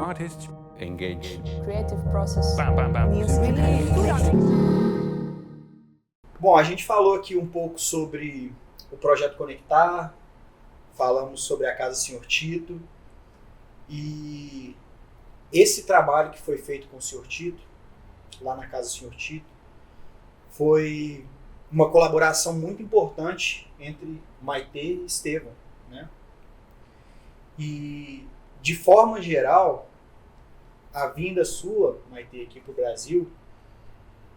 artists engage. Creative process. Bam, bam, bam. Needs really. Bom, a gente falou aqui um pouco sobre o Projeto Conectar, falamos sobre a Casa Senhor Tito, e esse trabalho que foi feito com o Senhor Tito, lá na Casa Senhor Tito, foi uma colaboração muito importante entre Maite e Estevão, né? E, de forma geral, a vinda sua, Maite, aqui para o Brasil,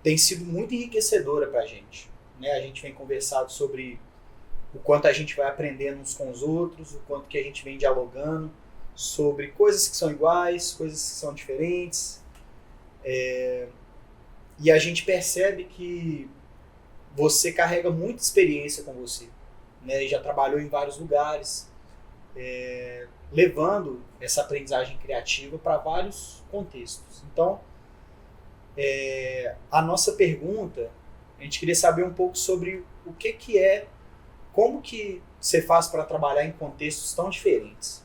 tem sido muito enriquecedora para a gente, né? A gente vem conversado sobre o quanto a gente vai aprendendo uns com os outros, o quanto que a gente vem dialogando sobre coisas que são iguais, coisas que são diferentes. E a gente percebe que você carrega muita experiência com você, né? E já trabalhou em vários lugares, levando essa aprendizagem criativa para vários contextos. Então, a nossa pergunta, a gente queria saber um pouco sobre o que é, como que você faz para trabalhar em contextos tão diferentes.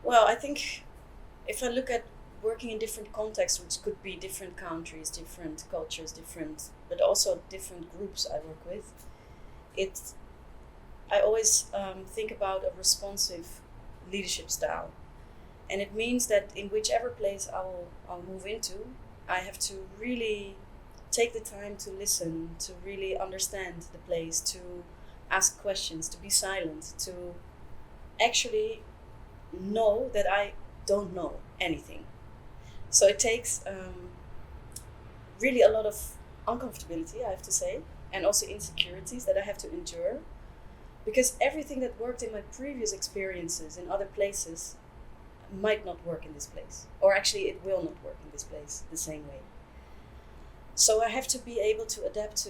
Well, I think if I look at working in different contexts, which could be different countries, different cultures, but also different groups I work with, I always think about a responsive leadership style. And it means that in whichever place I'll move into, I have to really take the time to listen, to really understand the place, to ask questions, to be silent, to actually know that I don't know anything. So it takes really a lot of uncomfortability, I have to say, and also insecurities that I have to endure, because everything that worked in my previous experiences in other places might not work in this place, or actually it will not work in this place the same way. So I have to be able to adapt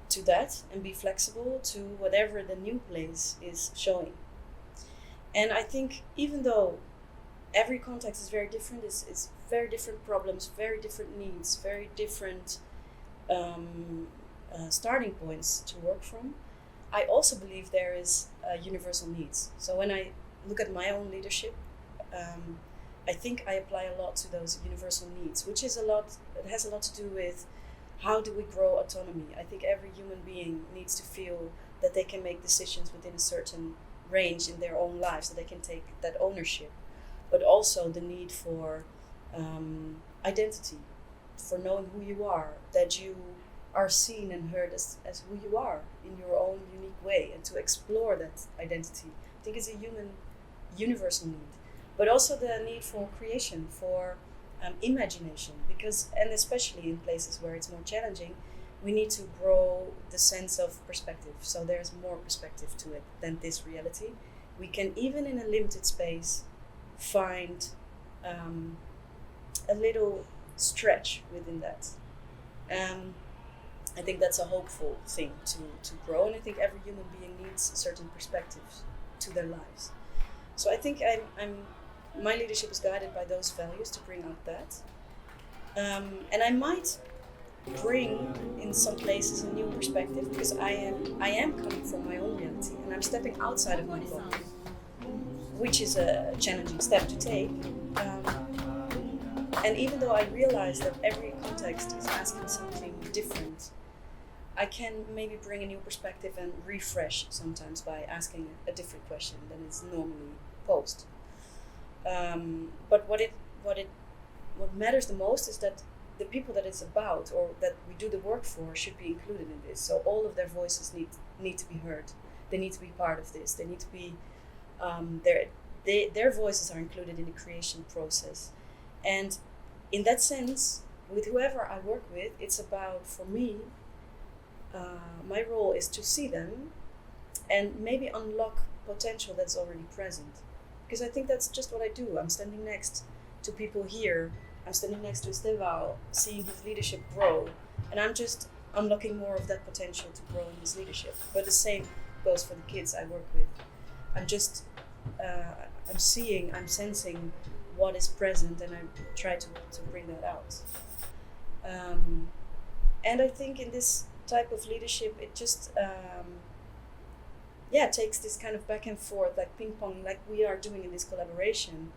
to that and be flexible to whatever the new place is showing. And I think even though every context is very different, it's very different problems, very different needs, very different starting points to work from, I also believe there is universal needs. So when I look at my own leadership, I think I apply a lot to those universal needs, which is it has a lot to do with how do we grow autonomy. I think every human being needs to feel that they can make decisions within a certain range in their own lives, so they can take that ownership, but also the need for identity, for knowing who you are, that you are seen and heard as who you are in your own unique way, and to explore that identity. I think it's a human universal need, but also the need for creation, for imagination, and especially in places where it's more challenging, we need to grow the sense of perspective. So there's more perspective to it than this reality. We can, even in a limited space, find a little stretch within that. I think that's a hopeful thing to grow, and I think every human being needs certain perspectives to their lives. So I think my leadership is guided by those values to bring out that. And I might bring in some places a new perspective, because I am coming from my own reality and I'm stepping outside of my bubble, which is a challenging step to take. And even though I realize that every context is asking something different, I can maybe bring a new perspective and refresh sometimes by asking a different question than is normally posed. But what matters the most is that the people that it's about, or that we do the work for, should be included in this. So all of their voices need to be heard. They need to be part of this. They need to be their voices are included in the creation process. And in that sense, with whoever I work with, it's about, for me, my role is to see them and maybe unlock potential that's already present. Because I think that's just what I do. I'm standing next to people here. I'm standing next to Estevão, seeing his leadership grow, and I'm just unlocking more of that potential to grow in his leadership. But the same goes for the kids I work with. I'm just, I'm seeing, I'm sensing what is present, and I try to bring that out. And I think in this type of leadership, it just, takes this kind of back and forth, like ping pong, like we are doing in this collaboration,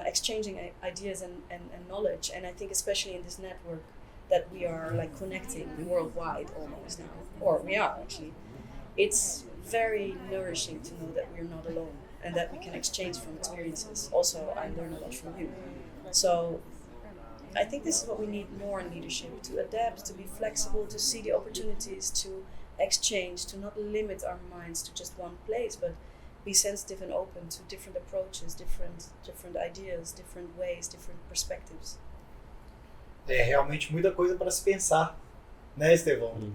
exchanging ideas and knowledge. And I think especially in this network that we are like connecting worldwide almost now, or we are actually, it's very nourishing to know that we're not alone and that we can exchange from experiences. Also, I learn a lot from you. So I think this is what we need more in leadership, to adapt, to be flexible, to see the opportunities, to exchange, to not limit our minds to just one place, but be sensitive and open to different approaches, different ideas, different ways, different perspectives. É realmente muita coisa para se pensar, né, Estevão? Uhum.